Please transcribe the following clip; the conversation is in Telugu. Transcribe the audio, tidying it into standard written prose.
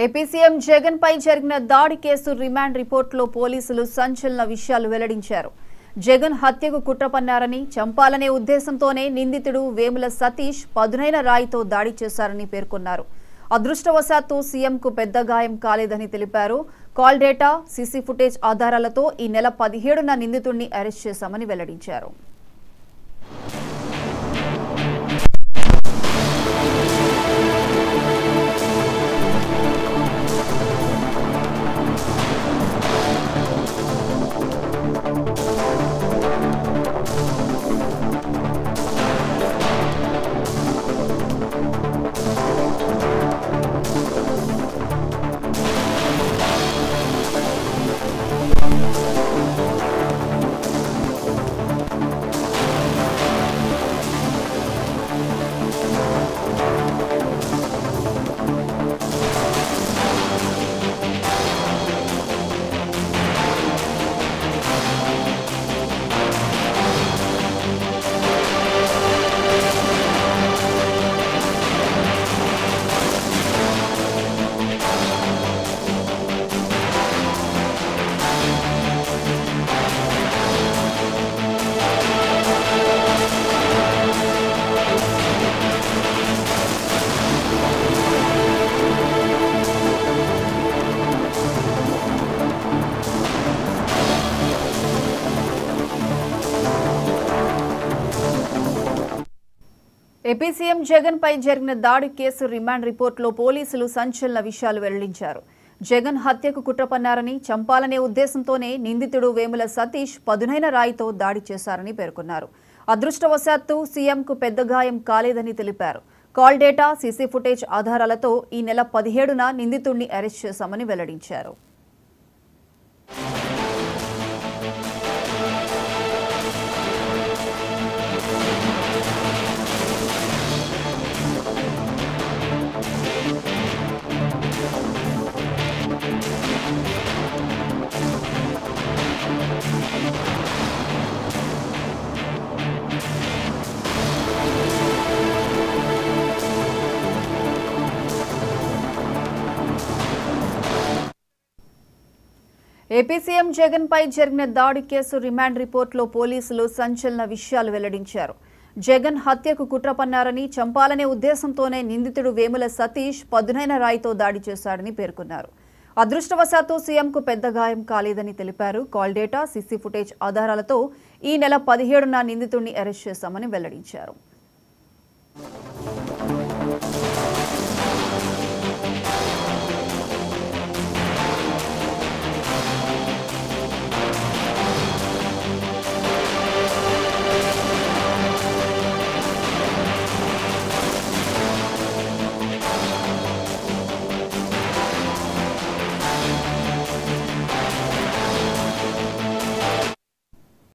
ఏపీ సీఎం జగన్ పై జరిగిన దాడి కేసు రిమాండ్ రిపోర్టులో పోలీసులు సంచలన విషయాలు వెల్లడించారు. జగన్ హత్యకు కుట్ర పన్నారని, చంపాలనే ఉద్దేశంతోనే నిందితుడు వేముల సతీష్ పదునైన రాయితో దాడి చేశారని పేర్కొన్నారు. అదృష్టవశాత్తు సీఎంకు పెద్ద గాయం కాలేదని తెలిపారు. కాల్ డేటా, సీసీ ఫుటేజ్ ఆధారాలతో ఈ నెల 17న నిందితుడిని అరెస్ట్ చేశామని వెల్లడించారు. ఏపీ సీఎం జగన్ పై జరిగిన దాడి కేసు రిమాండ్ రిపోర్టులో పోలీసులు సంచలన విషయాలు వెల్లడించారు. జగన్ హత్యకు కుట్ర పన్నారని, చంపాలనే ఉద్దేశంతోనే నిందితుడు వేముల సతీష్ పదునైన రాయితో దాడి చేశారని పేర్కొన్నారు. అదృష్టవశాత్తు సీఎంకు పెద్ద గాయం కాలేదని తెలిపారు. కాల్ డేటా, సీసీ ఫుటేజ్ ఆధారాలతో ఈ నెల 17న నిందితుడిని అరెస్ట్ చేశామని వెల్లడించారు. ఏపీ సీఎం జగన్ పై జరిగిన దాడి కేసు రిమాండ్ రిపోర్టులో పోలీసులు సంచలన విషయాలు వెల్లడించారు. జగన్ హత్యకు కుట్ర పన్నారని, చంపాలనే ఉద్దేశంతోనే నిందితుడు వేముల సతీష్ పదునైన రాయితో దాడి చేశాడని పేర్కొన్నారు. అదృష్టవశాత్తు సీఎంకు పెద్ద గాయం కాలేదని తెలిపారు. కాల్ డేటా, సీసీ ఫుటేజ్ ఆధారాలతో ఈ నెల 17న నిందితుడిని అరెస్ట్ చేశామని వెల్లడించారు.